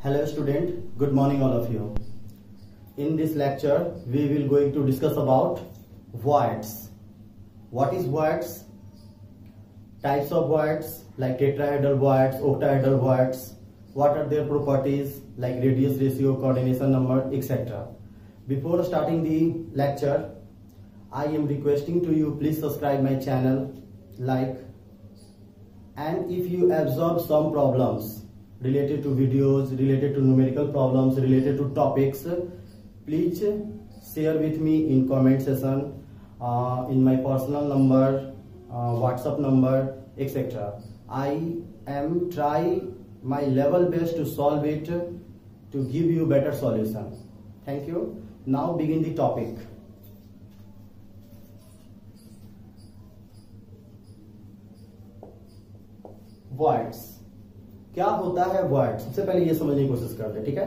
Hello student, good morning all of you. In this lecture, we will going to discuss about voids. What is voids? Types of voids like tetrahedral voids, octahedral voids. What are their properties like radius ratio, coordination number, etc. Before starting the lecture, I am requesting to you please subscribe my channel, like, and if you observe some problems related to videos, related to numerical problems, related to topics, please share with me in comment section, in my personal number, WhatsApp number, etc. I am try my level best to solve it, to give you better solution. Thank you. Now begin the topic. Voids. क्या होता है void? सबसे पहले ये समझने की कोशिश करते हैं, ठीक है।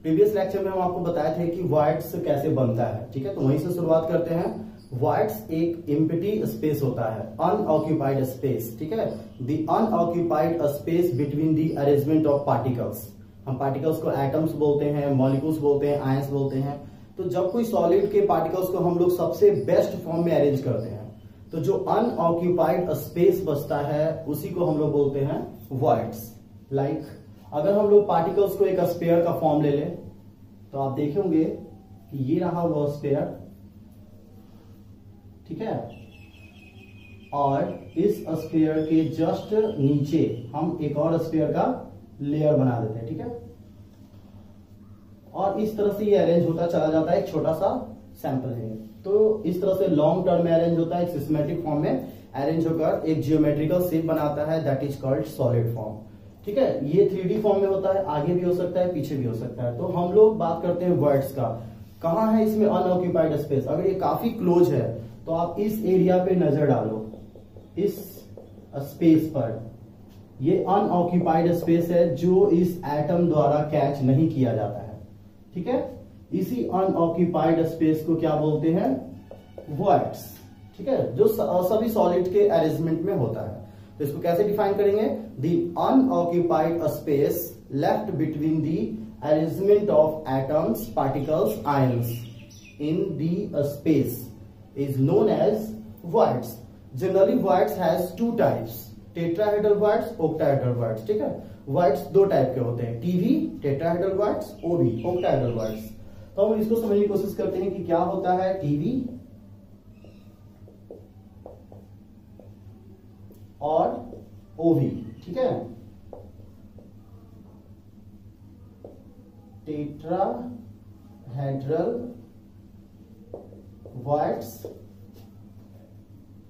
प्रीवियस लेक्चर में हम आपको बताए थे कि voids कैसे बनता है, ठीक है। तो वहीं से शुरुआत करते हैं। voids एक empty space होता है, unoccupied space, ठीक है। The unoccupied space between the arrangement of particles. हम particles को atoms बोलते हैं, molecules बोलते हैं, ions बोलते हैं। तो जब कोई solid के particles को हम लोग सबसे बेस्ट फॉर्म में अरेंज करते हैं, तो जो अनऑक्यूपाइड स्पेस बचता है उसी को हम लोग बोलते हैं voids. लाइक अगर हम लोग पार्टिकल्स को एक स्फीयर का फॉर्म ले लें, तो आप देखेंगे कि ये रहा वो स्फीयर, ठीक है। और इस स्फीयर के जस्ट नीचे हम एक और स्फीयर का लेयर बना देते हैं, ठीक है। और इस तरह से ये अरेंज होता चला जाता है, एक छोटा सा सैंपल है। तो इस तरह से लॉन्ग टर्म में अरेंज होता है, एक सिस्टमैटिक फॉर्म में अरेंज होकर एक जियोमेट्रिकल शेप बनाता है, that is called solid form, ठीक है। ये 3D फॉर्म में होता है, आगे भी हो सकता है, पीछे भी हो सकता है। तो हम लोग बात करते हैं voids का। कहाँ है इसमें अनऑक्यूपाइड स्पेस? अगर ये काफी क्लोज है तो आप इस एरिया पे नजर डालो, इस स्पेस पर। ये अनऑक्यूपाइड स्पेस है जो इस एटम द्वारा कैच नहीं किया जाता है, ठीक है। इसी अनऑक्यूपाइड स्पेस को क्या बोलते हैं? voids, ठीक है, जो सभी सॉलिड के अरेंजमेंट में होता है। तो इसको कैसे डिफाइन करेंगे? The unoccupied space left between the arrangement of atoms, particles, ions in the space is known as voids. Generally voids has two types, tetrahedral voids, octahedral voids, ठीक है। voids दो टाइप के होते हैं, टीवी टेट्राहेड्रल voids, ओवी octahedral voids। तो हम इसको समझने की कोशिश करते हैं कि क्या होता है टीवी और ओवी, ठीक है। टेट्राहेड्रल voids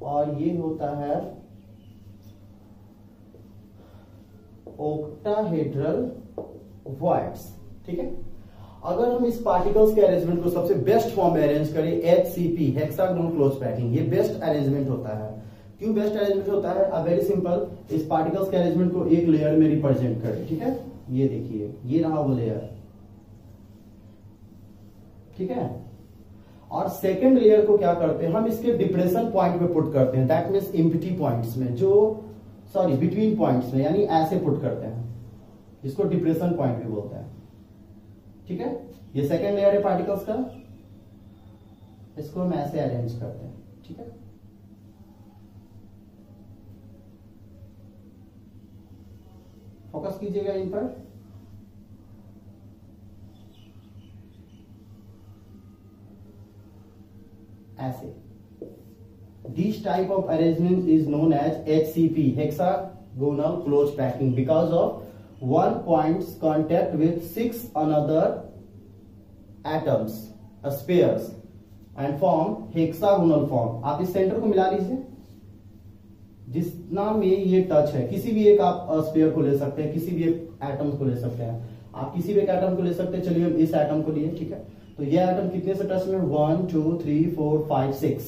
और ये होता है octahedral voids, ठीक है। अगर हम इस पार्टिकल्स के अरेंजमेंट को सबसे बेस्ट फॉर्म में अरेंज करें, HCP हेक्सागोनल क्लोज पैकिंग, ये बेस्ट अरेंजमेंट होता है। क्यों बेस्ट अरेंजमेंट होता है? वेरी सिंपल, इस पार्टिकल्स के अरेंजमेंट को एक लेयर में रिप्रेजेंट करें, ठीक है। ये देखिए, ये रहा वो लेयर, ठीक है। और सेकेंड लेयर को क्या करते हैं हम? इसके डिप्रेशन पॉइंट में पुट करते हैं, दैट मीन्स एम्प्टी पॉइंट्स में, बिटवीन पॉइंट्स में, यानी ऐसे पुट करते हैं, जिसको डिप्रेशन पॉइंट भी बोलते हैं, ठीक है। ये सेकेंड लेयर है पार्टिकल्स का, इसको हम ऐसे अरेंज करते हैं, ठीक है। फोकस कीजिएगा इन पर। ऐसे this type of arrangement is known as HCP hexagonal close packing because of one point's contact with 6 another atoms, spheres, and form hexagonal form. आप इस सेंटर को मिला लीजिए, जितना में ये टच है, किसी भी एक आप स्फीयर को ले सकते हैं, किसी भी एक एटम को ले सकते हैं, आप किसी भी एक एटम को ले सकते हैं। चलिए हम इस एटम को लिए, ठीक है। तो ये एटम कितने से टच में? 1 2 3 4 5 6।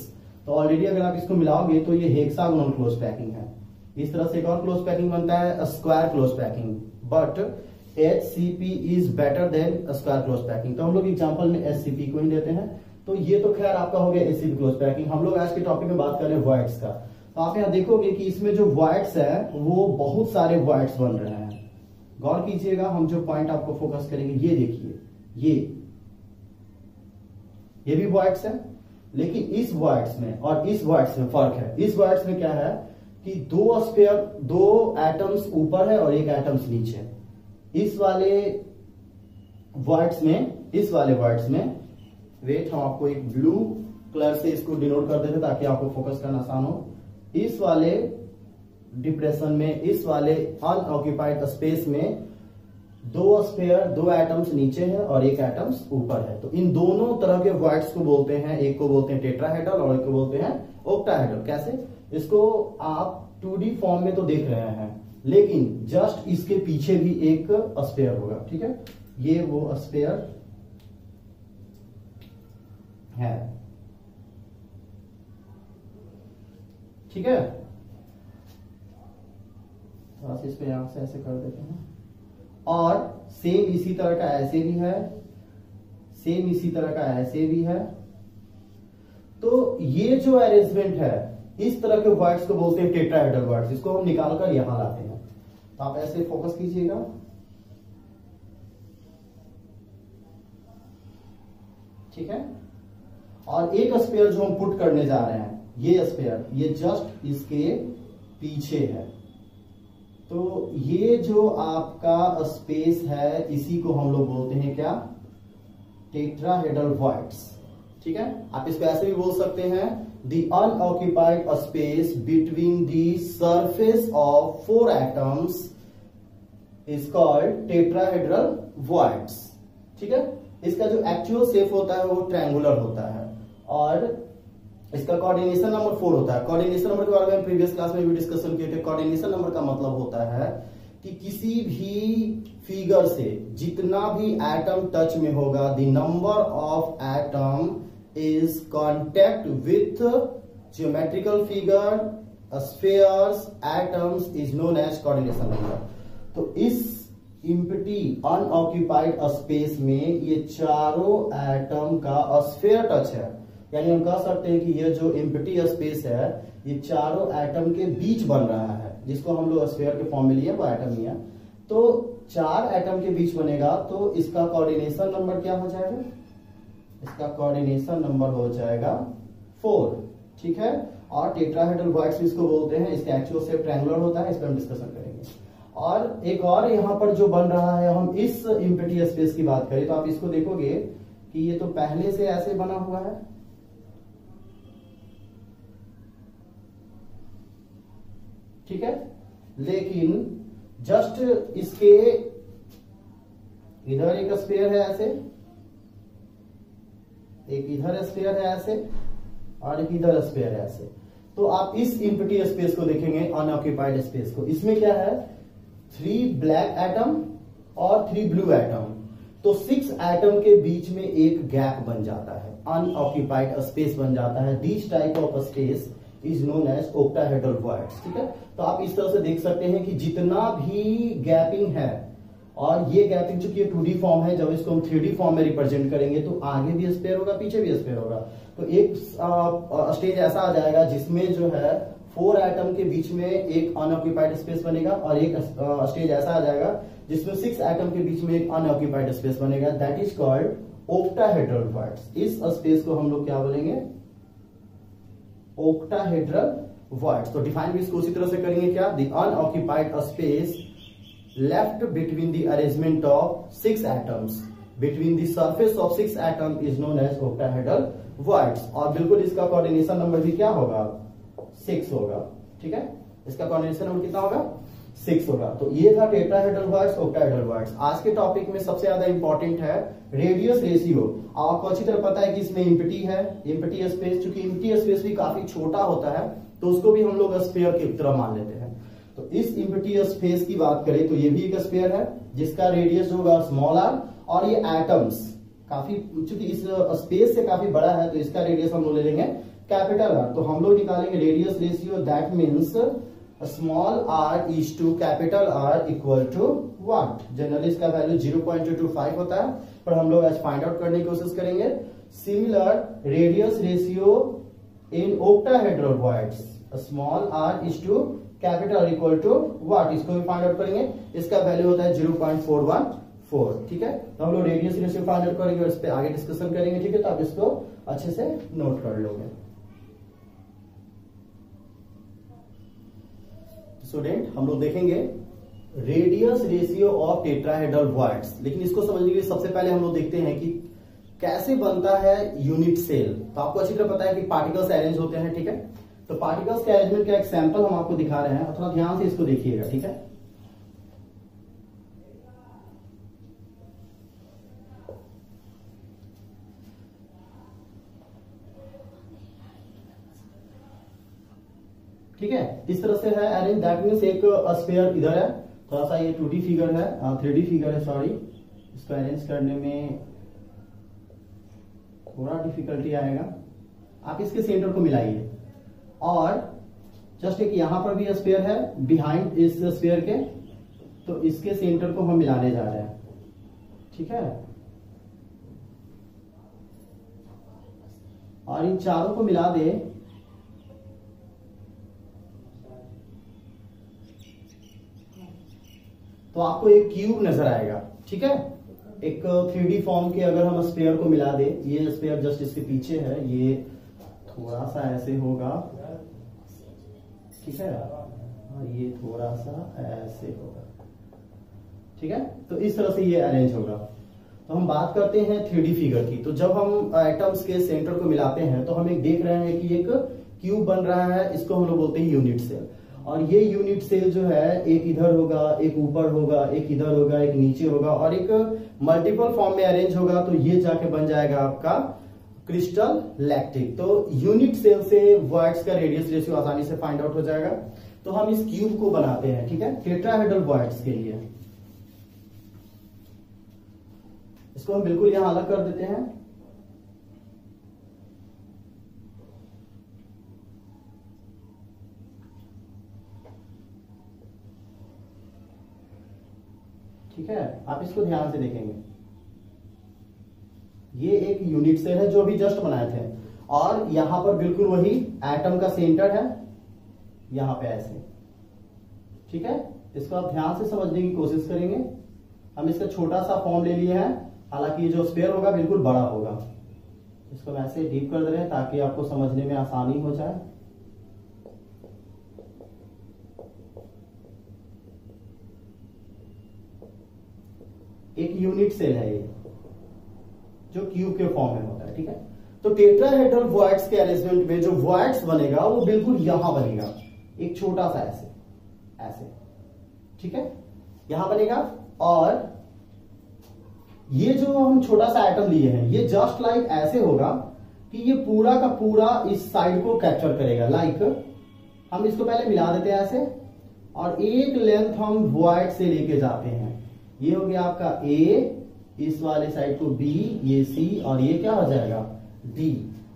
तो ऑलरेडी अगर आप इसको मिलाओगे तो ये हेक्सागोनल क्लोज पैकिंग है। इस तरह से एक और क्लोज पैकिंग बनता है, square close packing, but HCP is better than square close packing. तो हम लोग एग्जांपल में HCP को ही देते हैं। तो ये तो खैर आपका हो गया HCP क्लोज पैकिंग। हम लोग आज के टॉपिक में बात कर रहे हैं voids का। तो आप यहाँ देखोगे कि इसमें जो voids है वो बहुत सारे voids बन रहे हैं। गौर कीजिएगा, हम जो पॉइंट आपको फोकस करेंगे ये देखिए, ये भी वॉइड्स है, लेकिन इस वॉइड्स में और इस वॉइड्स में फर्क है। इस वॉइड्स में क्या है कि दो स्फीयर, दो एटम्स ऊपर है और एक एटम्स नीचे है। इस वाले वॉइड्स में वेट, हम आपको एक ब्लू कलर से इसको डिनोट कर देते ताकि आपको फोकस करना आसान हो। इस वाले डिप्रेशन में, इस वाले अनऑक्यूपाइड स्पेस में दो स्फीयर, दो एटम्स नीचे है और एक एटम्स ऊपर है। तो इन दोनों तरह के वॉइड्स को बोलते हैं, एक को बोलते हैं टेट्राहेड्रल और एक को बोलते हैं ऑक्टाहेड्रल। कैसे? इसको आप 2D फॉर्म में तो देख रहे हैं, लेकिन जस्ट इसके पीछे भी एक स्फीयर होगा। ठीक है, ये वो स्फीयर है। ठीक है, थोड़ा सा इसको यहां से ऐसे कर देते हैं। और सेम इसी तरह का ऐसे भी है, सेम इसी तरह का ऐसे भी है। तो ये जो अरेंजमेंट है, इस तरह के वर्ड्स को बोलते हैं टेट्राहेड्रल वर्ड्स। इसको हम निकालकर यहां लाते हैं। तो आप ऐसे फोकस कीजिएगा। ठीक है, और एक स्फीयर जो हम पुट करने जा रहे हैं, ये स्फीयर, ये जस्ट इसके पीछे है। तो ये जो आपका स्पेस है, इसी को हम लोग बोलते हैं क्या? Tetrahedral voids. ठीक है, आप इसको ऐसे भी बोल सकते हैं, the unoccupied space between the surface of 4 atoms is called tetrahedral voids. ठीक है, इसका जो एक्चुअल शेप होता है वो ट्रायंगुलर होता है और इसका कोऑर्डिनेशन नंबर 4 होता है। कोऑर्डिनेशन नंबर के बारे में प्रीवियस क्लास में भी डिस्कशन किए थे। कोऑर्डिनेशन नंबर का मतलब होता है कि किसी भी फिगर से जितना भी एटम टच में होगा, the number of atom is contact with geometrical figure, spheres, atoms is known as coordination number. तो इस इम्प्टी अनऑक्यूपाइड स्पेस में ये चारों एटम का स्फीयर टच है, यानी हम कह सकते हैं कि ये जो एम्प्टी स्पेस है, ये चारों एटम के बीच बन रहा है, जिसको हम लोग स्फीयर के फॉर्म में लिए, वो एटम ही है। तो 4 एटम के बीच बनेगा, तो इसका कोऑर्डिनेशन नंबर क्या हो जाएगा? इसका कोऑर्डिनेशन नंबर हो जाएगा 4। ठीक है, और टेट्राहेड्रल वॉइड्स इसको बोलते हैं। इसका एक्चुअल शेप ट्रायंगुलर होता है, इस पर हम डिस्कशन करेंगे। और एक और यहाँ पर जो बन रहा है, हम इस एम्प्टी स्पेस की बात करें तो आप इसको देखोगे कि ये तो पहले से ऐसे बना हुआ है। ठीक है, लेकिन जस्ट इसके इधर एक स्फीयर है ऐसे, एक इधर स्फीयर है ऐसे, और एक इधर स्फीयर है ऐसे। तो आप इस एम्प्टी स्पेस को देखेंगे, अनऑक्यूपाइड स्पेस को, इसमें क्या है? 3 ब्लैक एटम और 3 ब्लू एटम। तो 6 एटम के बीच में एक गैप बन जाता है, अनऑक्यूपाइड स्पेस बन जाता है। This type of space is known as octahedral voids. ठीक है, तो आप इस तरह से देख सकते हैं कि जितना भी गैपिंग है, और ये गैपिंग चूंकि 2D फॉर्म है, जब इसको हम 3D फॉर्म में रिप्रेजेंट करेंगे तो आगे भी स्पेयर होगा, पीछे भी स्पेयर होगा। तो एक स्टेज ऐसा आ जाएगा जिसमें जो है 4 एटम के बीच में एक अनऑक्यूपाइड स्पेस बनेगा, और एक स्टेज ऐसा आ जाएगा जिसमें 6 एटम के बीच में एक अनऑक्यूपाइड स्पेस बनेगा। That is called octahedral voids. इस स्पेस को हम लोग क्या बोलेंगे? Octahedral voids. तो डिफाइन भी इसको उसी तरह से करेंगे क्या? The unoccupied space left between the arrangement of 6 atoms between the surface of 6 atom is known as octahedral voids. और बिल्कुल इसका कोऑर्डिनेशन नंबर भी क्या होगा? 6 होगा। ठीक है, इसका कोऑर्डिनेशन नंबर कितना होगा? 6 होगा। तो ये था टेट्राहेड्रल वॉइड्स, ऑक्टाहेड्रल वॉइड्स। आज के टॉपिक में सबसे ज्यादा इंपॉर्टेंट है रेडियस रेशियो। आपको अच्छी तरह पता है कि इसमें इम्प्टी है, इम्प्टी स्पेस। चूंकि इम्प्टी स्पेस भी काफी छोटा होता है तो उसको भी हम लोग स्फीयर की तरह मान लेते हैं। तो इस इम्प्टी स्पेस की बात करें तो ये भी एक स्फीयर है जिसका रेडियस होगा स्मॉल r, और ये एटम्स काफी, चूंकि इस स्पेस से काफी बड़ा है तो इसका रेडियस हम लोग ले लेंगे कैपिटल R। तो हम लोग निकालेंगे radius ratio, that means small r is to capital R equal to what? Generally इसका वैल्यू 0.225 होता है, पर हम लोग आज फाइंड आउट करने की कोशिश करेंगे। Similar radius ratio in octahedral voids, small r is to capital R equal to what, इसको भी फाइंड आउट करेंगे। इसका वैल्यू होता है 0.414, ठीक है। तो हम लोग रेडियस रेशियो फाइंड आउट करेंगे और इस पे आगे डिस्कशन करेंगे, ठीक है। तो आप इसको अच्छे से नोट कर लोगे। स्टूडेंट, हम लोग देखेंगे radius ratio of tetrahedral voids, लेकिन इसको समझने के लिए सबसे पहले हम लोग देखते हैं कि कैसे बनता है यूनिट सेल। तो आपको अच्छी तरह पता है कि पार्टिकल्स अरेंज होते हैं, ठीक है। तो पार्टिकल्स के अरेंजमेंट का एक सैंपल हम आपको दिखा रहे हैं, थोड़ा ध्यान से इसको देखिएगा, ठीक है। ठीक है, इस तरह से है अरेंज। दैट मींस एक स्फीयर इधर है, थोड़ा सा ये 2D फिगर है, 3D फिगर है, सॉरी। इसको अरेंज करने में थोड़ा डिफिकल्टी आएगा। आप इसके सेंटर को मिलाइए और जस्ट एक यहां पर भी स्फीयर है बिहाइंड इस स्फीयर के, तो इसके सेंटर को हम मिलाने जा रहे हैं, ठीक है। और इन चारों को मिला दे तो आपको एक क्यूब नजर आएगा, ठीक है। एक 3D फॉर्म के अगर हम स्फीयर को मिला दे, ये स्फीयर जस्ट इसके पीछे है, ये थोड़ा सा ऐसे होगा, ठीक है, और ये थोड़ा सा ऐसे होगा, ठीक है। तो इस तरह से ये अरेंज होगा। तो हम बात करते हैं 3D फिगर की। तो जब हम एटम्स के सेंटर को मिलाते हैं तो हम एक देख रहे हैं कि एक क्यूब बन रहा है, इसको हम लोग बोलते हैं यूनिट सेल। और ये यूनिट सेल जो है एक इधर होगा, एक ऊपर होगा, एक इधर होगा, एक नीचे होगा और एक मल्टीपल फॉर्म में अरेंज होगा। तो ये जाके बन जाएगा आपका क्रिस्टल लैक्टिक। तो यूनिट सेल से वॉइड्स का रेडियस रेशियो आसानी से फाइंड आउट हो जाएगा। तो हम इस क्यूब को बनाते हैं, ठीक है, टेट्राहेड्रल वॉइड्स के लिए। इसको हम बिल्कुल यहां अलग कर देते हैं। ठीक है, आप इसको ध्यान से देखेंगे। ये एक यूनिट सेल है जो अभी जस्ट बनाए थे और यहां पर बिल्कुल वही एटम का सेंटर है, यहां पे ऐसे, ठीक है। इसको आप ध्यान से समझने की कोशिश करेंगे। हम इसका छोटा सा फॉर्म ले लिए हैं, हालांकि ये जो स्फीयर होगा बिल्कुल बड़ा होगा। इसको हम ऐसे डीप कर दे रहे हैं ताकि आपको समझने में आसानी हो जाए। एक यूनिट सेल है ये जो क्यूब के फॉर्म में होता है, ठीक है। तो टेट्राहेड्रल वॉइड्स के अरेंजमेंट में जो वॉइड्स बनेगा वो बिल्कुल यहां बनेगा, एक छोटा सा ऐसे ऐसे, ठीक है, यहां बनेगा। और ये जो हम छोटा सा एटम लिए हैं ये जस्ट लाइक ऐसे होगा कि ये पूरा का पूरा इस साइड को कैप्चर करेगा। लाइक हम इसको पहले मिला देते हैं ऐसे और एक लेंथ हम वॉइड से लेके जाते हैं। ये हो गया आपका ए, इस वाले साइड को बी, ये सी और ये क्या हो जाएगा डी।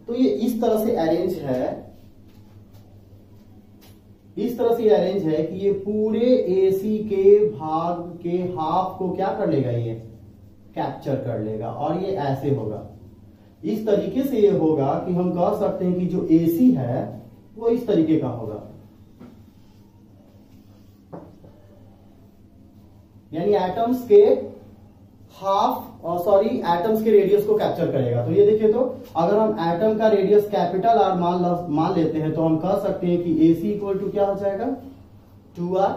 तो ये इस तरह से अरेंज है, इस तरह से अरेंज है कि ये पूरे एसी के भाग के हाफ को क्या कर लेगा, ये कैप्चर कर लेगा और ये ऐसे होगा। इस तरीके से ये होगा कि हम कह सकते हैं कि जो एसी है वो इस तरीके का होगा, यानी एटम्स के एटम्स के रेडियस को कैप्चर करेगा। तो ये देखिए, तो अगर हम एटम का रेडियस कैपिटल आर मान लेते हैं तो हम कह सकते हैं कि AC इक्वल टू क्या हो जाएगा 2R।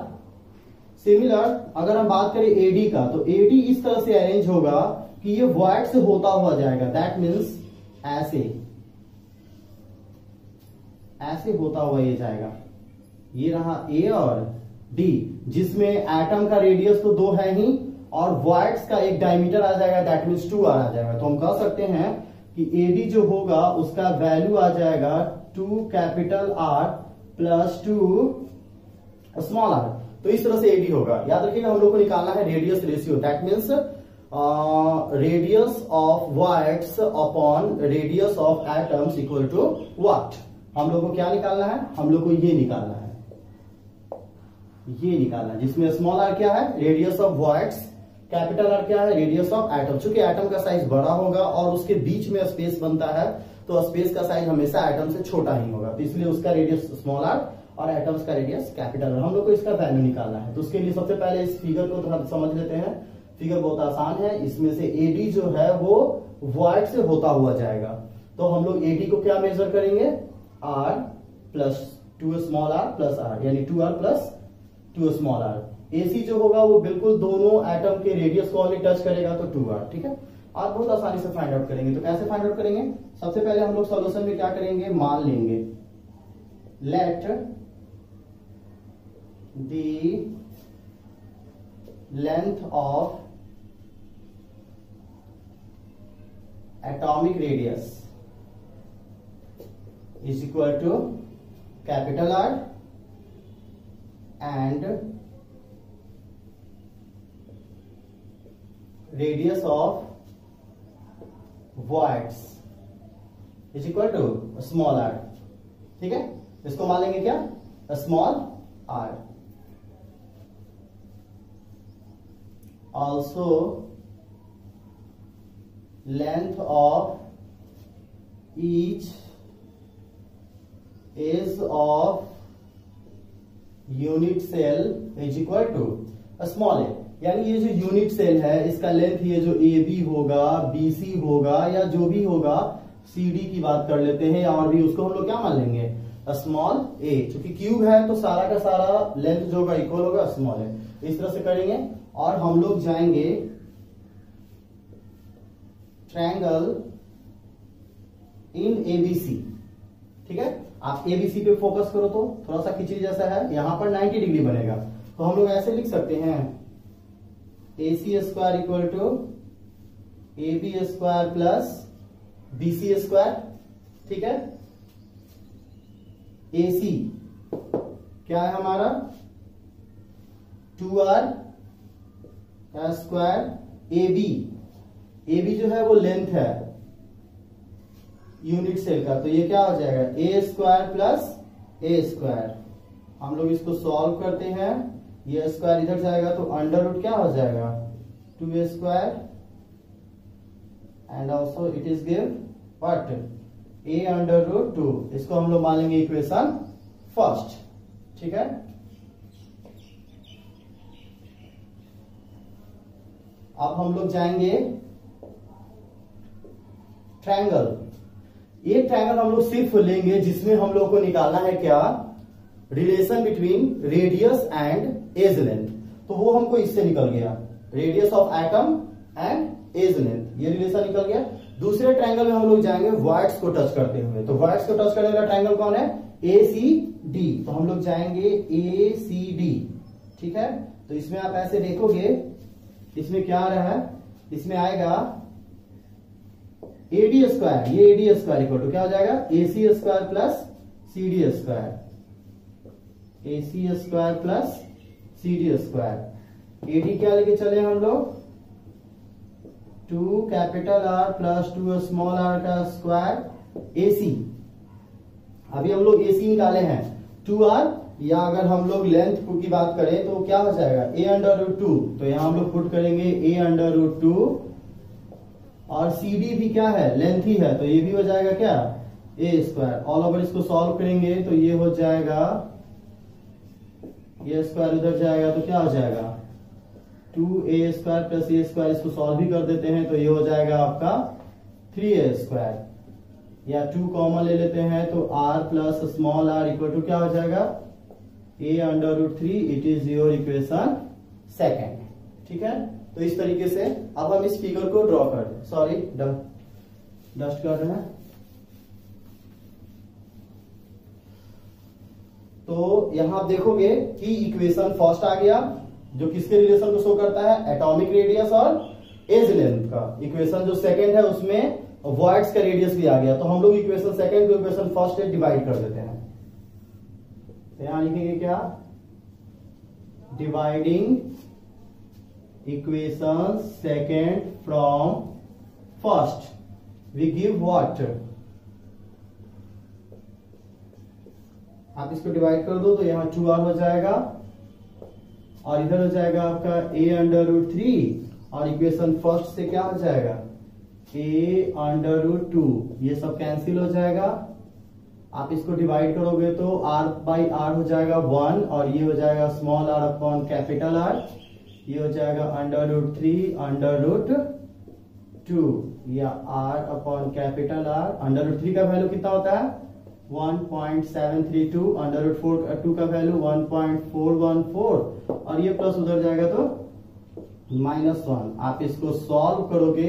सिमिलर अगर हम बात करें AD का, तो AD इस तरह से अरेंज होगा कि ये वॉइड से होता हुआ जाएगा। दैट मीन्स ऐसे होता हुआ ये जाएगा। ये रहा A और D, जिसमें एटम का रेडियस तो 2 है ही और वॉइड्स का एक डायमीटर आ जाएगा, दैट मीन्स 2R आ जाएगा। तो हम कह सकते हैं कि AD जो होगा उसका वैल्यू आ जाएगा 2 capital R plus 2 small r। तो इस तरह से AD होगा। याद रखिएगा, हम लोग को निकालना है radius ratio, that means radius of voids upon radius of atoms equal to what. हम लोग को क्या निकालना है, हम लोग को ये निकालना है, ये निकालना है, जिसमें स्मॉल r क्या है radius of voids, capital R क्या है रेडियस ऑफ एटम। चूंकि एटम का साइज बड़ा होगा और उसके बीच में स्पेस बनता है तो स्पेस का साइज हमेशा एटम से छोटा ही होगा, तो इसलिए उसका रेडियस स्मॉल r और एटम्स का रेडियस कैपिटल आर। हम लोग को इसका वैल्यू निकालना है, तो उसके लिए सबसे पहले इस फिगर को थोड़ा समझ लेते हैं। फिगर बहुत आसान है, इसमें से एडी जो है वो वॉइड से होता हुआ जाएगा। तो हम लोग एडी को क्या मेजर करेंगे, R plus 2 small r plus R, यानी 2r plus 2 small are. AC जो होगा वो बिल्कुल दोनों एटम के रेडियस को ओनली टच करेगा, तो 2r। ठीक है, आप बहुत आसानी से फाइंड आउट करेंगे। तो कैसे फाइंड आउट करेंगे, सबसे पहले हम लोग सॉल्यूशन में क्या करेंगे, मान लेंगे let the length of atomic radius is equal to capital R and radius of voids is equal to small R. ठीक है, इसको मान लेंगे क्या, small R. Also length of each edge of unit cell is equal to small A, यानी ये जो unit cell है इसका लेंथ ये जो ए बी होगा, बी सी होगा, या जो भी होगा, सी डी की बात कर लेते हैं, और भी उसको हम लोग क्या मान लेंगे, स्मॉल ए। चूंकि क्यूब है तो सारा का सारा लेंथ जो होगा इक्वल होगा स्मॉल ए। इस तरह से करेंगे और हम लोग जाएंगे ट्रायंगल इन एबीसी। ठीक है, आप एबीसी पे फोकस करो तो थोड़ा सा खिचड़ी जैसा है, यहां पर 90 डिग्री बनेगा, तो हम लोग ऐसे लिख सकते हैं AC square equal to AB square plus BC square. ठीक है, AC क्या है हमारा 2R का स्क्वायर, AB जो है वो लेंथ है यूनिट सेल का, तो ये क्या हो जाएगा A square plus A square. हम लोग इसको सॉल्व करते हैं, ये स्क्वायर इधर जाएगा तो अंडर रूट क्या हो जाएगा 2a square, and also it is give what a under root 2। इसको हम लोग मान लेंगे इक्वेशन फर्स्ट। ठीक है, अब हम लोग जाएंगे ट्रायंगल। ये ट्रायंगल हम लोग सिर्फ लेंगे जिसमें हम लोग को निकालना है क्या, relation between radius and edge length. तो वो हमको इससे निकल गया, radius of atom and edge length, ये रिलेशन निकल गया। दूसरे ट्रायंगल में हम लोग जाएंगे वॉइड्स को टच करते हुए, तो वॉइड्स को टच करने वाला ट्रायंगल कौन है, ACD। तो हम लोग जाएंगे ACD। ठीक है, तो इसमें आप ऐसे देखोगे, इसमें क्या आ रहा है, इसमें आएगा AD स्क्वायर, ये AD स्क्वायर इक्वल टू क्या हो जाएगा AC square plus CD square, AC square plus CD square. AD क्या लेके चले हम लोग 2 capital R plus 2 small r का स्क्वायर AC। अभी हम लोग AC निकाले हैं 2R, या अगर हम लोग लेंथ की बात करें तो क्या हो जाएगा a अंडर रूट 2, तो यहां हम लोग पुट करेंगे a अंडर रूट 2, और CD भी क्या है लेंथ ही है, तो ये भी हो जाएगा क्या a स्क्वायर। ऑल ओवर इसको सॉल्व करेंगे तो ये हो जाएगा, ये स्क्वायर उधर जाएगा तो क्या हो जाएगा 2a square plus a square. इसको सॉल्व भी कर देते हैं तो ये हो जाएगा आपका 3a स्क्वायर, या 2 कॉमन ले लेते हैं तो r plus small r equal to क्या हो जाएगा a under root 3। It is your equation second. ठीक है, तो इस तरीके से अब हम इस फिगर को ड्रॉ कर दें। सॉरी डस्ट कर रहे हैं, तो यहां आप देखोगे कि इक्वेशन फर्स्ट आ गया जो किसके रिलेशन को शो करता है, एटॉमिक रेडियस और एज लेंथ का। इक्वेशन जो सेकंड है उसमें वॉइड्स का रेडियस भी आ गया, तो हम लोग इक्वेशन सेकंड को इक्वेशन फर्स्ट से डिवाइड कर देते हैं। तो यहां लिखेंगे क्या, dividing equation second from first we give what, आप इसको डिवाइड कर दो तो यहां 2r हो जाएगा, और इधर हो जाएगा आपका a अंडर रूट 3, और इक्वेशन फर्स्ट से क्या हो जाएगा a अंडर रूट 2, ये सब कैंसिल हो जाएगा, आप इसको डिवाइड करोगे तो r बाई आर हो जाएगा 1 और ये हो जाएगा small r upon capital R, ये हो जाएगा √3 √2 या r अपॉन कैपिटल R। √3 का वैल्यू कितना होता है 1.732, √4 का वैल्यू 1.414 और ये प्लस उधर जाएगा तो -1। आप इसको सॉल्व करोगे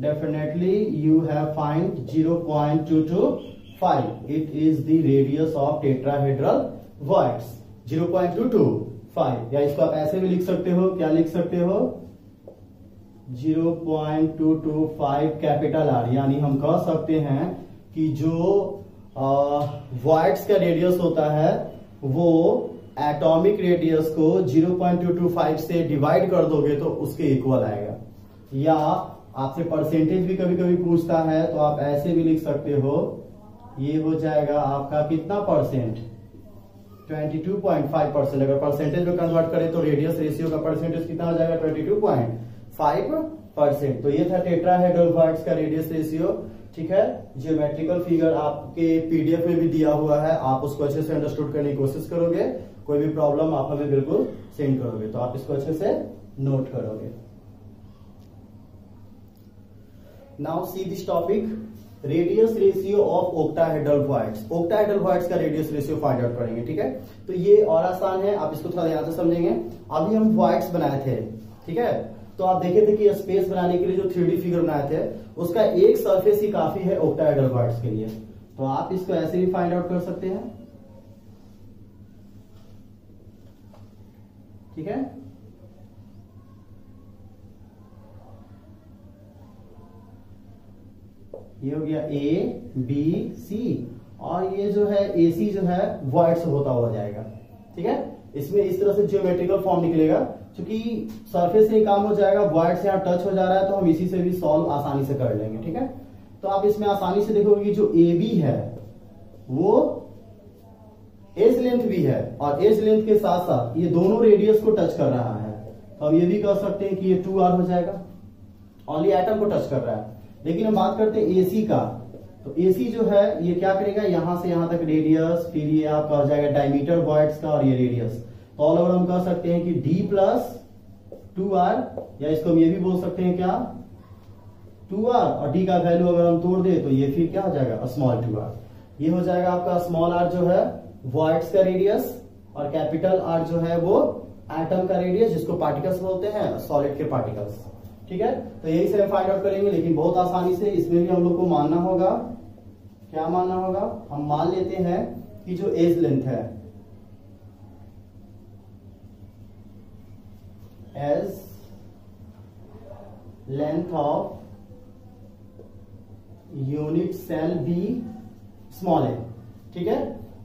definitely you have find 0.225। It is the radius of tetrahedral voids 0.225, या इसको आप ऐसे भी लिख सकते हो, क्या लिख सकते हो 0.225 कैपिटल R। यानी हम कह सकते हैं कि जो वॉइड्स का रेडियस होता है वो एटॉमिक रेडियस को 0.225 से डिवाइड कर दोगे तो उसके इक्वल आएगा। या आपसे परसेंटेज भी कभी कभी पूछता है तो आप ऐसे भी लिख सकते हो, ये हो जाएगा आपका कितना परसेंट 22.5%। अगर परसेंटेज में कन्वर्ट करें तो रेडियस रेशियो का परसेंटेज कितना हो जाएगा 22.5%। तो ये था टेट्राहेड्रल वॉइड्स का रेडियस रेशियो। ठीक है, जियोमेट्रिकल फिगर आपके पीडीएफ में भी दिया हुआ है, आप उसको अच्छे से अंडरस्टूड करने की कोशिश करोगे। कोई भी प्रॉब्लम आप हमें बिल्कुल सेंड करोगे तो आप इसको अच्छे से नोट करोगे। Now see this topic, radius ratio of octahedral voids. Octahedral voids का रेडियस रेशियो फाइंड आउट करेंगे। ठीक है, तो ये और आसान है, आप इसको थोड़ा ध्यान से समझेंगे। अभी हम वॉइड्स बनाए थे, ठीक है, तो आप देखे थे कि स्पेस बनाने के लिए जो 3D फिगर बनाए थे उसका एक सरफेस ही काफी है ऑक्टाहेड्रल वॉइड्स के लिए। तो आप इसको ऐसे भी फाइंड आउट कर सकते हैं। ठीक है, ये हो गया A B C और ये जो है AC जो है वॉइड से होता हुआ जाएगा। ठीक है, इसमें इस तरह से ज्योमेट्रिकल फॉर्म निकलेगा। क्योंकि सरफेस से काम हो जाएगा, वॉइड से यहाँ टच हो जा रहा है तो हम इसी से भी सॉल्व आसानी से कर लेंगे। ठीक है, तो आप इसमें आसानी से देखोगे कि जो AB है वो एज लेंथ भी है और एज लेंथ के साथ साथ ये दोनों रेडियस को टच कर रहा है। तो हम ये भी कह सकते हैं कि ये 2R हो जाएगा, ओनली एटम को टच कर रहा है। लेकिन हम बात करते हैं AC का, तो AC जो है ये क्या करेगा, यहां से यहां तक रेडियस, फिर ये आपका हो जाएगा डायमीटर वॉइड्स का और ये रेडियस। तो ऑल ओवर हम कह सकते हैं कि D प्लस 2R, या इसको हम ये भी बोल सकते हैं क्या 2R, और D का वैल्यू अगर हम तोड़ दे तो ये फिर क्या हो जाएगा स्मॉल 2R। ये हो जाएगा आपका स्मॉल r जो है वॉइड्स का रेडियस और कैपिटल R जो है वो एटम का रेडियस, जिसको पार्टिकल्स बोलते हैं, सॉलिड के पार्टिकल्स। ठीक है, तो यही से हम फाइंड आउट करेंगे, लेकिन बहुत आसानी से। इसमें भी हम लोग को मानना होगा, क्या मानना होगा, हम मान लेते हैं कि जो एज लेंथ है, edge length of unit cell be small है। ठीक है,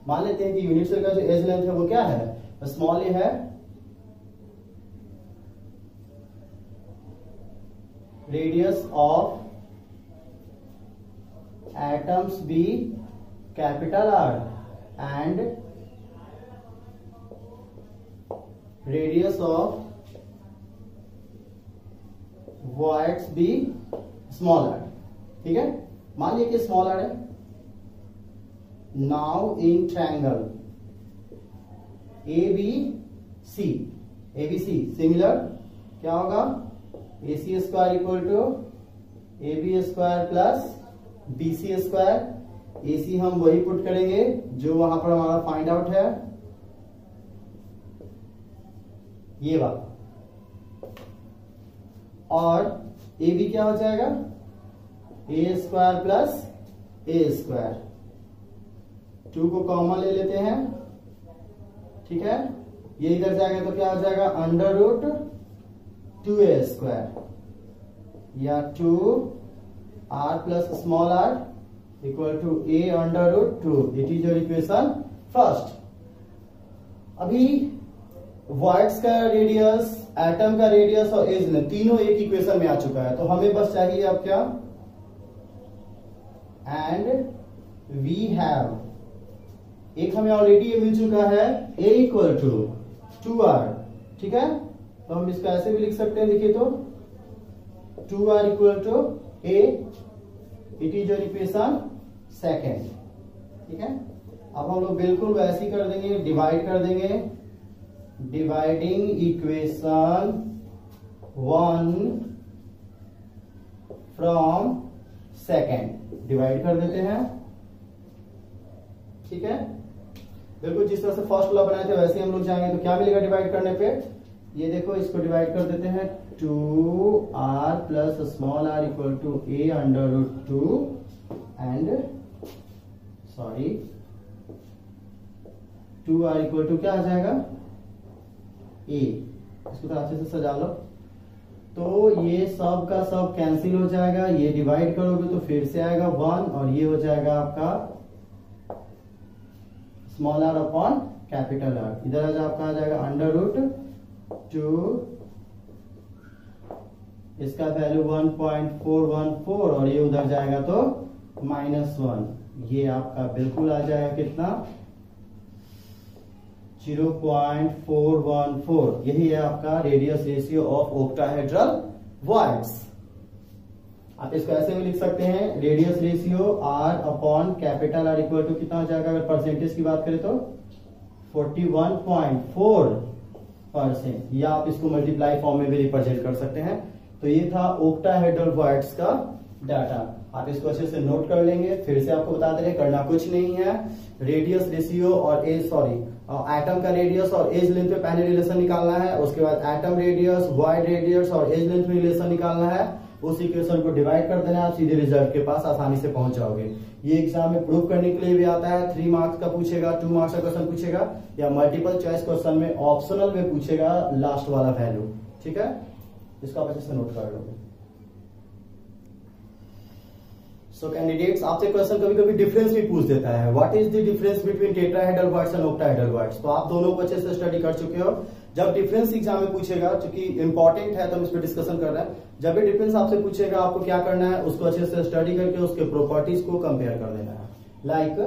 मान लेते हैं कि यूनिट सेल का जो एज लेंथ है वो क्या है, स्मॉल ए है। Radius of atoms be capital R and radius of voids be small r। ठीक है, मान लीजिए कि स्मॉल r है। Now in triangle ABC, similar क्या होगा, AC square equal to AB square plus BC square. AC हम वही पुट करेंगे जो वहां पर हमारा फाइंड आउट है, ये वाला, और AB क्या हो जाएगा A square plus A square. 2 को कॉमन ले लेते हैं। ठीक है, ये इधर जाएगा तो क्या हो जाएगा √2A स्क्वायर या 2R plus small r equal to A √2। It is your equation first. अभी वॉइड्स का रेडियस, एटम का रेडियस और एज लेंथ तीनों एक इक्वेशन में आ चुका है। तो हमें बस चाहिए अब क्या, एंड वी हैव, एक हमें ऑलरेडी ये मिल चुका है A इक्वल टू 2R। ठीक है, तो हम इसको ऐसे भी लिख सकते हैं, देखिए तो 2R equal to A। It is your equation second. ठीक है। अब हम लोग बिल्कुल वैसे ही कर देंगे, डिवाइड कर देंगे, dividing equation 1 from second, divide कर देते हैं। ठीक है, बिल्कुल जिस तरह से फर्स्ट वाला बनाए थे वैसे ही हम लोग जाएंगे। तो क्या मिलेगा डिवाइड करने पे, ये देखो इसको डिवाइड कर देते हैं, 2r plus small r equal to a under root 2 and sorry 2r equal to क्या आ जाएगा a। इसको तो अच्छे से सजा लो। तो ये सब का सब कैंसिल हो जाएगा, ये डिवाइड करोगे तो फिर से आएगा 1 और ये हो जाएगा आपका small r upon capital R। इधर आज आपका आ जाएगा अंडर रूट 2, इसका वैल्यू 1.414 और ये उधर जाएगा तो -1। ये आपका बिल्कुल आ जाएगा कितना 0.414। यही है आपका radius ratio of octahedral voids. आप इसको ऐसे भी लिख सकते हैं, radius ratio R upon capital R equal to कितना हो जाएगा, अगर परसेंटेज की बात करें तो 41.4%, या आप इसको मल्टीप्लाई फॉर्म में भी रिप्रेजेंट कर सकते हैं। तो ये था ओक्टाहेड्रल वॉइड्स का डाटा। आप इसको अच्छे से नोट कर लेंगे। फिर से आपको बता दे रहे, करना कुछ नहीं है, रेडियस रेशियो और एज एटम का रेडियस और एज लेंथ पे पहले रिलेशन निकालना है, उसके बाद एटम रेडियस, वॉइड रेडियस और एज लेंथ में रिलेशन निकालना है। उस इक्वेशन को डिवाइड कर देना है, आप सीधे रिजल्ट के पास आसानी से पहुंच जाओगे। ये एग्जाम में प्रूव करने के लिए भी आता है, 3 मार्क्स का पूछेगा, 2 मार्क्स का क्वेश्चन पूछेगा, या मल्टीपल चॉइस क्वेश्चन में ऑप्शनल में पूछेगा लास्ट वाला वैल्यू। ठीक है, इसको आप अच्छे से नोट कर लोगे। सो कैंडिडेट्स, आपसे क्वेश्चन कभी कभी डिफरेंस भी पूछ देता है, what is the difference between tetrahedral voids and octahedral voids. तो आप दोनों को अच्छे से स्टडी कर चुके हो। जब डिफरेंस एग्जाम में पूछेगा, क्योंकि इंपॉर्टेंट है तो हम इस पर डिस्कशन कर रहे हैं, जब भी डिफरेंस आपसे पूछेगा आपको क्या करना है, उसको अच्छे से स्टडी करके उसके प्रॉपर्टीज को कंपेयर कर देना है। लाइक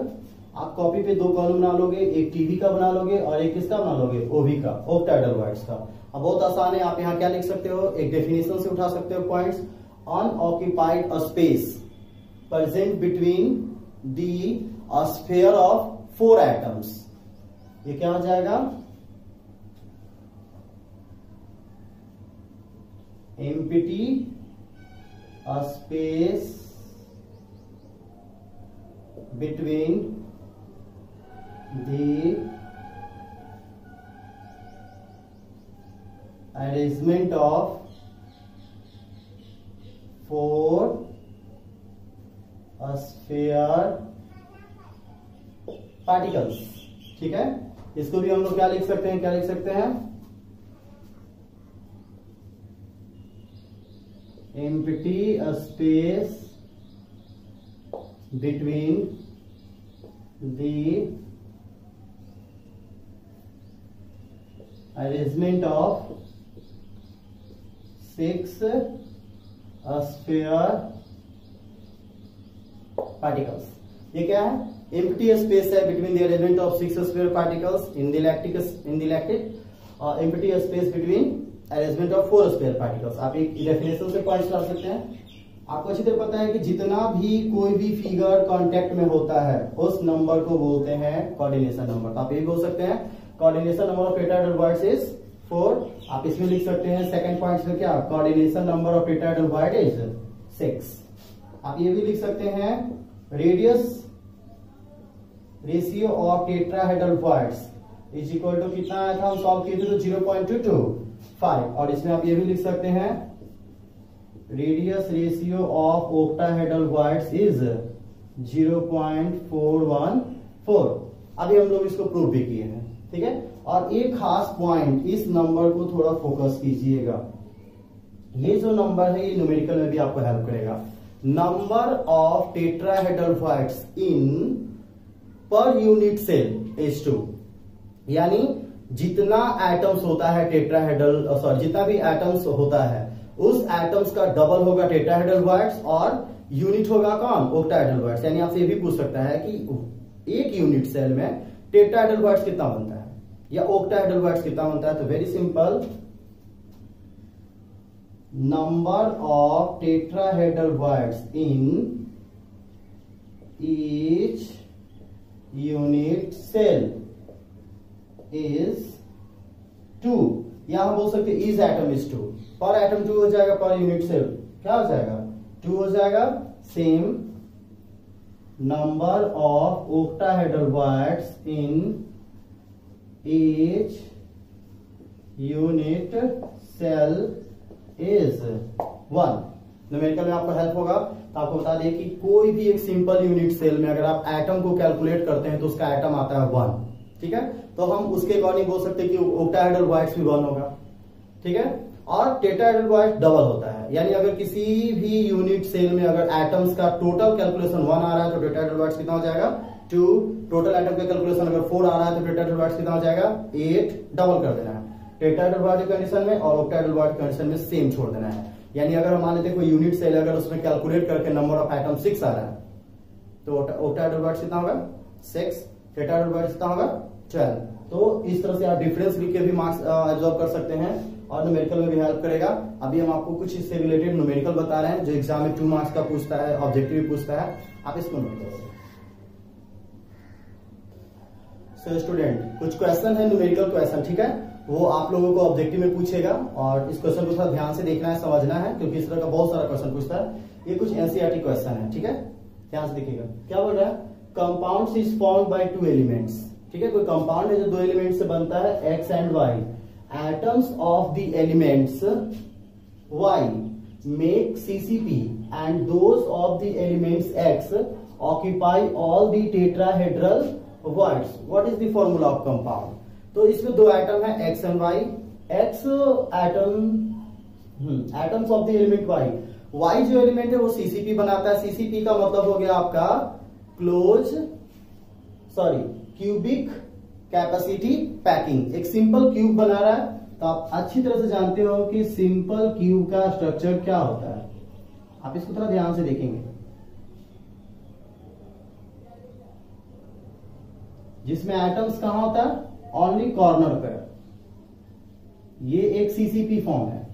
आप कॉपी पे 2 कॉलम बना लोगे, एक टीवी का बना लोगे और एक किसका बना लोगे, ओवी का, ओक्टाहेड्रल वॉइड्स का। अब बहुत आसान है, आप यहाँ क्या लिख सकते हो, एक डेफिनेशन से उठा सकते हो points. Unoccupied space present between the sphere of 4 atoms, ये क्या हो जाएगा, empty space between the arrangement of 4 sphere particles. ठीक है, इसको भी हम लोग क्या लिख सकते हैं, क्या लिख सकते हैं, empty space between the arrangement of 6 sphere particles. ये क्या है, एम्प्टी स्पेस है between the arrangement of 6 sphere particles in the electric empty space between arrangement of 4 sphere particles. आप एक डेफिनेशन से पॉइंट्स ला सकते हैं। आपको अच्छी तरह पता है कि जितना भी कोई भी फिगर कांटेक्ट में होता है उस नंबर को बोलते हैं कोऑर्डिनेशन नंबर। तो आप ये बोल सकते हैं coordination number of tetrahedral voids is 4। आप इसमें लिख सकते हैं सेकंड पॉइंट से क्या, coordination number of tetrahedral void is 6। आप ये भी लिख सकते हैं radius ratio of tetrahedral voids is equal to कितना आया था, हम सॉल्व किए थे तो 0.225। और इसमें आप ये भी लिख सकते हैं radius ratio of octahedral voids is 0.414। अभी हम लोग इसको प्रूव भी किए हैं। ठीक है, और एक खास पॉइंट, इस नंबर को थोड़ा फोकस कीजिएगा। ये जो नंबर है ये न्यूमेरिकल में भी आपको हेल्प करेगा। Number of tetrahedral voids in per unit cell is 2, यानी जितना एटम्स होता है टेट्राहेड्रल, जितना भी एटम्स होता है उस एटम्स का डबल होगा टेट्राहेड्रल वॉइड्स और यूनिट होगा कौन, ओक्टाहेड्रल वॉइड्स। यानी आपसे ये भी पूछ सकता है कि एक यूनिट सेल में टेट्राहेड्रल वॉइड्स कितना बनता है या ओक्टाहेड्रल वॉइड्स कितना बनता है। तो very simple, number of tetrahedral wires in each unit cell is 2, या हम बोल सकते इज एटम इज 2, पर एटम 2 हो जाएगा, पर यूनिट सेल क्या हो जाएगा 2 हो जाएगा। Same number of octahedral bonds in each unit cell is 1। Numerical में आपको हेल्प होगा, तो आपको बता दें कि कोई भी एक सिंपल यूनिट सेल में अगर आप एटम को कैलकुलेट करते हैं तो उसका एटम आता है 1, ठीक है। तो हम उसके अकॉर्डिंग बोल सकते हैं कि ओक्टाहेड्रल बॉन्ड्स भी 1 होगा, ठीक है। और टेट्राहेड्रल बॉन्ड डबल होता है, यानी अगर किसी भी यूनिट सेल में अगर एटम्स का टोटल कैलकुलेशन 1 आ रहा है तो टेट्राहेड्रल बॉन्ड्स कितना हो जाएगा 2। टोटल एटम का कैलकुलेशन अगर 4 आ रहा है तो टेट्राहेड्रल बॉन्ड्स कितना हो जाएगा 8, डबल कर देना है टेट्राहेड्रल बॉन्ड की कंडीशन में, और ऑक्टाहेड्रल बॉन्ड की कंडीशन में सेम छोड़ देना है। यानी अगर हम मान लेते हैं कोई यूनिट सेल अगर उसमें कैलकुलेट करके नंबर ऑफ एटम 6 आ रहा है तो ऑक्टाहेड्रल बॉन्ड कितना होगा 6, टेट्राहेड्रल बॉन्ड कितना होगा 12। तो इस तरह से आप डिफरेंस लिख के भी मार्क्स एब्जॉर्ब कर सकते हैं और न्यूमेरिकल में भी हेल्प करेगा। अभी हम आपको कुछ इससे रिलेटेड न्यूमेरिकल बता रहे हैं जो एग्जाम में 2 मार्क्स का पूछता है, ऑब्जेक्टिव भी पूछता है, आप इसको नोट करें। सो स्टूडेंट, कुछ क्वेश्चन है न्यूमेरिकल क्वेश्चन, ठीक है, वो आप लोगों को ऑब्जेक्टिव में पूछेगा और इस क्वेश्चन को थोड़ा ध्यान से देखना है, समझना है, क्योंकि इस तरह का बहुत सारा क्वेश्चन पूछता है। ये कुछ एनसीईआरटी क्वेश्चन है, ठीक है, ध्यान से देखिएगा। क्या बोल रहा है, compounds is formed by 2 elements, ठीक है, कोई कंपाउंड है जो 2 एलिमेंट से बनता है X and Y. Atoms of the elements Y make CCP and those of the elements X occupy all the tetrahedral bonds. What is the formula of compound. तो इसमें 2 एटम है X and Y. X atoms of the element Y, Y जो element है वो CCP बनाता है। CCP का मतलब हो गया आपका क्यूबिक कैपेसिटी पैकिंग। एक सिंपल क्यूब बना रहा है तो आप अच्छी तरह से जानते हो कि सिंपल क्यूब का स्ट्रक्चर क्या होता है। आप इसको थोड़ा ध्यान से देखेंगे, जिसमें एटम्स कहां होता है, ओनली कॉर्नर पर। ये एक सीसीपी फॉर्म है,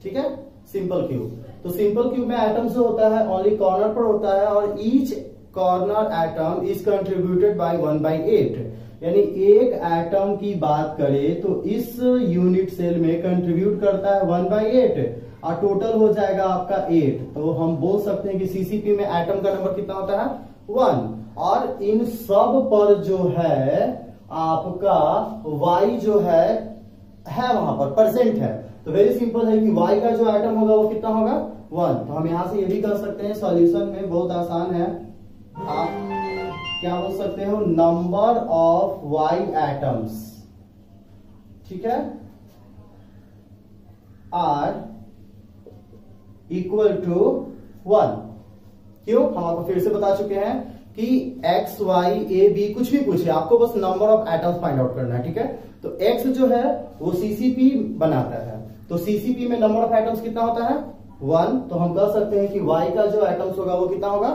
ठीक है, सिंपल क्यूब। तो सिंपल क्यूब में एटम्स जो होता है ओनली कॉर्नर पर होता है और each corner atom is contributed bye 1/8। यानी एक एटम की बात करें तो इस यूनिट सेल में कंट्रीब्यूट करता है 1/8 और टोटल हो जाएगा आपका 8। तो हम बोल सकते हैं कि सीसीपी में एटम का नंबर कितना होता है 1। और इन सब पर जो है आपका y जो है वहां पर प्रेजेंट है। तो वेरी सिंपल है कि y का जो एटम होगा वो कितना होगा 1। तो हम यहां से ये भी कर सकते हैं, सॉल्यूशन में बहुत आसान है। आप क्या बोल सकते हो, नंबर ऑफ y एटम्स, ठीक है, आर इक्वल टू 1। क्यों, हम आपको फिर से बता चुके हैं कि x y a b कुछ भी पूछे, आपको बस number of atoms find out करना है, ठीक है। तो x जो है वो सीसीपी बनाता है, तो सीसीपी में नंबर ऑफ एटम्स कितना होता है 1। तो हम कह सकते हैं कि y का जो एटम्स होगा वो कितना होगा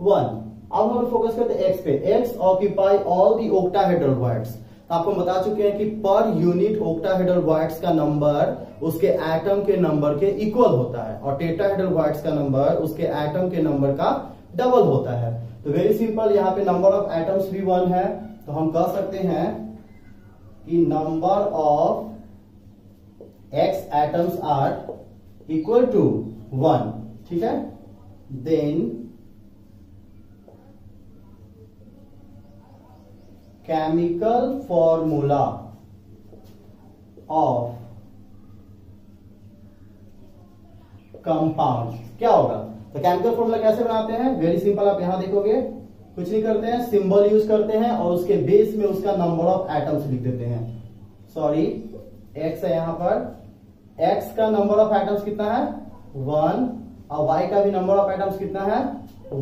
1। अब हम फोकस करते हैं x पे। x occupy all the octahedral bonds. तो आपको बता चुके हैं कि पर यूनिट ओक्टाहेड्रल बॉन्ड्स का नंबर उसके एटम के नंबर के इक्वल होता है और टेट्राहेड्रल बॉन्ड्स का नंबर उसके एटम के नंबर का डबल होता है। तो वेरी सिंपल, यहाँ पे नंबर ऑफ एटम्स भी 1 है, तो हम कह सकते हैं कि number of x atoms are equal to 1, ठीक है। Then chemical formula of compound क्या होगा। तो केमिकल फॉर्मूला कैसे बनाते हैं, वेरी सिंपल, आप यहां देखोगे कुछ नहीं करते हैं, सिंबल यूज करते हैं और उसके बेस में उसका नंबर ऑफ एटम्स लिख देते हैं। सॉरी, x है यहां पर, x का नंबर ऑफ एटम्स कितना है 1 और y का भी नंबर ऑफ एटम्स कितना है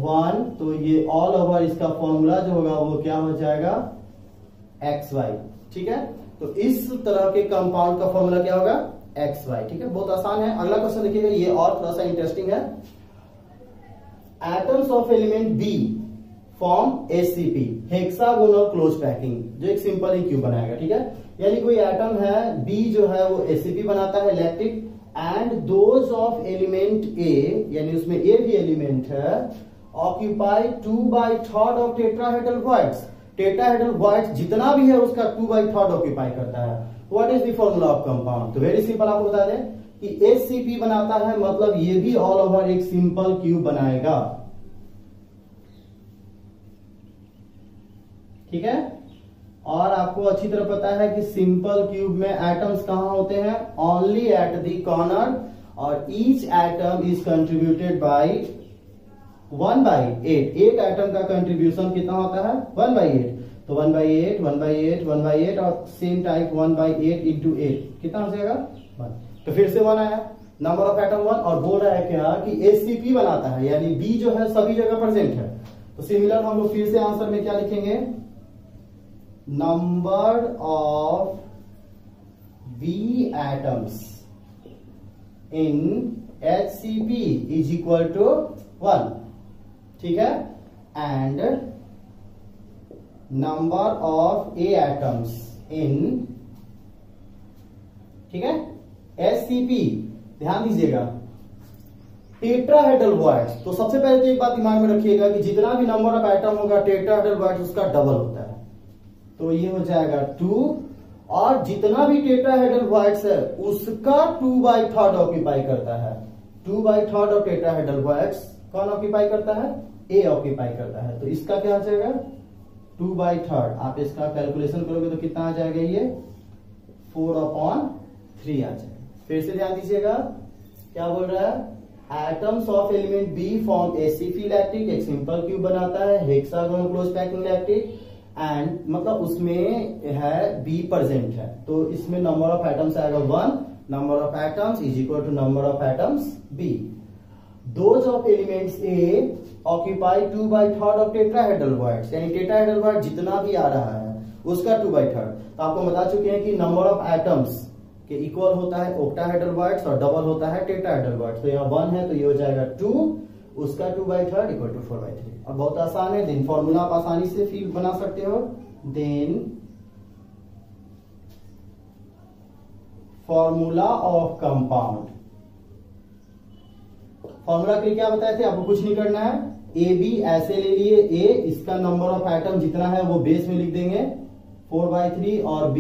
1। तो ये ऑल ओवर इसका फॉर्मूला जो होगा वो क्या हो जाएगा xy, ठीक है। तो इस तरह के कंपाउंड का फॉर्मूला क्या होगा xy, ठीक है, बहुत आसान है। अगला क्वेश्चन देखिएगा, ये और थोड़ा सा इंटरेस्टिंग है। Atoms of element B form HCP, hexagonal close packing, जो एक सिंपल ही क्यूब बनाएगा, ठीक है। यानी कोई एटम है B जो है वो HCP बनाता है, electric, and those of element A, यानी उसमें A भी एलिमेंट है, occupy 2/3 of tetrahedral bonds. Tetrahedral quartz जितना भी है उसका 2/3 ऑक्यूपाई करता है। What is the formula of compound? तो वेरी सिंपल आपको बता दें कि HCP बनाता है, मतलब ये भी ऑल ओवर एक सिंपल क्यूब बनाएगा। ठीक है, और आपको अच्छी तरह पता है कि सिंपल क्यूब में एटम्स कहां होते हैं? ओनली एट द कॉर्नर, और each atom is contributed bye 1/8। एक एटम का कंट्रीब्यूशन कितना होता है? 1/8। तो 1/8, 1/8, 1/8 और सेम टाइप 1/8 इंटू 8 कितना हो जाएगा? 1। तो फिर से 1 आया, नंबर ऑफ एटम 1, और बोल रहा है क्या कि HCP बनाता है, यानी B जो है सभी जगह प्रेजेंट है। तो सिमिलर हम लोग फिर से आंसर में क्या लिखेंगे? Number of B atoms in HCP is equal to 1। ठीक है, and number of A atoms in, ठीक है, HCP, ध्यान दीजिएगा, टेट्राहेड्रल क्वार्ट्ज। तो सबसे पहले तो एक बात दिमाग में रखिएगा कि जितना भी नंबर ऑफ एटम होगा टेट्राहेड्रल क्वार्ट्ज उसका डबल होता है, तो ये हो जाएगा 2, और जितना भी टेट्राहेड्रल क्वार्ट्ज है उसका 2/3 ऑक्यूपाई करता है। 2/3 ऑफ टेट्राहेड्रल क्वार्ट्ज कौन ऑक्यूपाई करता है? A ऑक्यूपाई करता है। तो इसका क्या आ जाएगा? 2/3। आप इसका कैलकुलेशन करोगे तो कितना आ जाएगा? ये 4/3 आ जाएगा। फिर से ध्यान दीजिएगा, क्या बोल रहा है? Atoms of element B form HCP lactic, एक सिंपल क्यूब बनाता है, hexagonal close packing lactic, and मतलब उसमें है B प्रेजेंट है, तो इसमें नंबर ऑफ एटम्स आएगा 1, number of atoms is equal to number of atoms B। Those of elements A occupy 2/3 of tetrahedral quartz, यानी टेट्राहेड्रल क्वार्ट्ज जितना भी आ रहा है उसका 2/3। तो आपको बता चुके हैं कि नंबर ऑफ एटम्स के इक्वल होता है ऑक्टाहेड्रल क्वार्ट्ज और डबल होता है टेट्राहेड्रल क्वार्ट्ज। तो यहाँ 1 है तो ये हो जाएगा 2, उसका 2/3 इक्वल टू 4/3। अब बहुत आसान है, देन फॉर्मूला आप आसानी से फिर बना सकते हो। Then formula of compound, formula के लिए क्या बताए थे? आपको कुछ नहीं करना है, AB ऐसे ले लिए, A इसका नंबर ऑफ एटम जितना है वो बेस में लिख देंगे 4/3, और B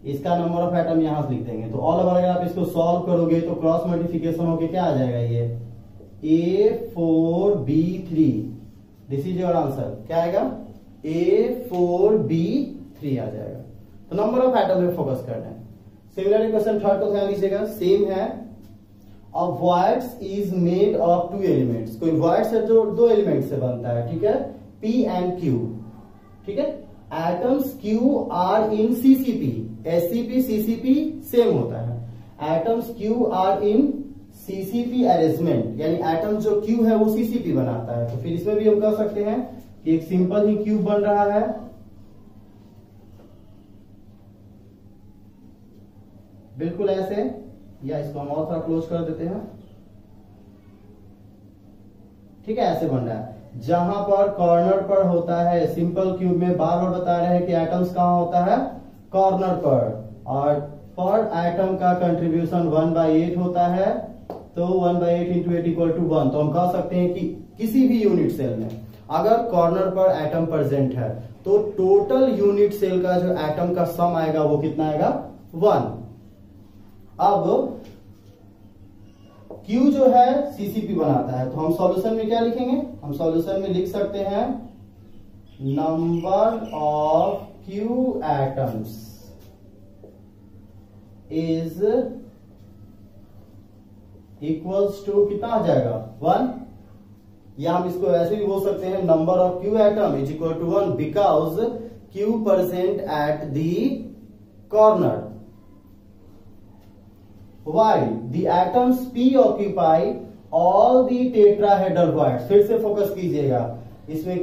इसका नंबर ऑफ एटम यहां से लिख देंगे। तो ऑल ओवर अगर आप इसको सॉल्व करोगे तो क्रॉस मल्टीप्लिकेशन होके क्या आ जाएगा? ये A4B3, this is your answer. क्या आएगा? A4B3 आ जाएगा। तो नंबर ऑफ एटम में फोकस करना है। सिमिलर क्वेश्चन थर्ड को ध्यान दीजिएगा, सेम है। A quartz is made of 2 elements. कोई क्वार्ट्ज है जो 2 एलिमेंट से बनता है, ठीक है, P एंड Q। ठीक है, atoms Q are in CCP, SCP CCP same होता है। Atoms Q are in CCP arrangement, यानी एटम जो Q है वो CCP बनाता है। तो फिर इसमें भी हम कह सकते हैं कि एक सिंपल ही क्यूब बन रहा है, बिल्कुल ऐसे, या इसको हम और थोड़ा क्लोज कर देते हैं। ठीक है, ऐसे बन रहा है, जहां पर कॉर्नर पर होता है। सिंपल क्यूब में बार बार बता रहे हैं कि एटम्स कहां होता है? कॉर्नर पर, और पर एटम का कंट्रीब्यूशन 1/8 होता है। तो 1/8 इंटू 8 इक्वल टू 1। तो हम कह सकते हैं कि किसी भी यूनिट सेल में अगर कॉर्नर पर एटम प्रेजेंट है तो टोटल यूनिट सेल का जो एटम का सम आएगा वो कितना आएगा? 1। अब Q जो है CCP बनाता है, तो हम सॉल्यूशन में क्या लिखेंगे? हम सॉल्यूशन में लिख सकते हैं number of Q atoms is equals to कितना आ जाएगा? 1। या हम इसको ऐसे भी बोल सकते हैं number of Q atom is equal to 1 because Q present at the corner, while the atoms P occupy all the tetrahedral quartz. फिर से फोकस कीजिएगा, इसमें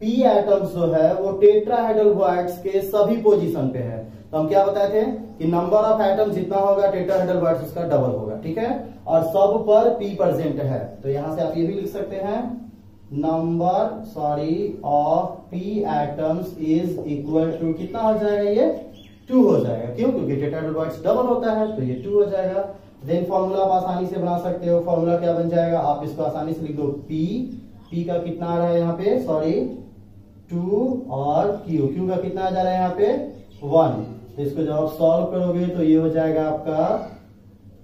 P एटम्स जो है वो टेट्राहेड्रल क्वार्ट्स के सभी पोजीशन पे है। तो हम क्या बताए थे कि नंबर ऑफ एटम जितना होगा टेट्राहेड्रल क्वार्ट्स उसका डबल होगा। ठीक है, और सब पर P प्रेजेंट है। तो यहां से आप ये भी लिख सकते हैं number of P atoms is equal to कितना हो जाएगा? ये 2 हो जाएगा। क्यों? क्योंकि टेट्राहेड्रल क्वार्ट्स डबल होता है, तो ये 2 हो जाएगा। देन फॉर्मूला आप आसानी से बना सकते हो। फॉर्मूला क्या बन जाएगा? आप इसको आसानी से लिख दो, P का कितना आ रहा है यहाँ पे? टू और क्यू, क्यू का कितना आ जा रहा है यहाँ पे 1। तो इसको जब आप सॉल्व करोगे तो ये हो जाएगा आपका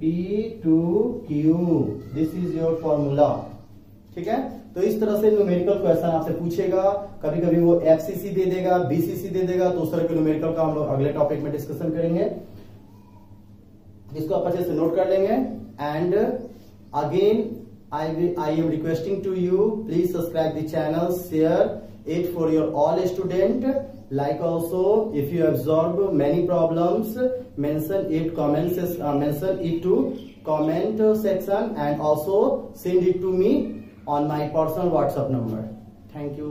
P2Q। This is your formula. ठीक है, तो इस तरह से न्यूमेरिकल क्वेश्चन आपसे पूछेगा, कभी कभी वो FCC दे देगा, BCC दे देगा, तो उस तरह के न्यूमेरिकल का हम लोग अगले टॉपिक में डिस्कशन करेंगे। इसको आप अच्छे से नोट कर लेंगे। And again I am requesting to you, please subscribe the channel, share it for your all student. Like also, if you absorb many problems, mention it to comment section, and also send it to me on my personal WhatsApp number. Thank you.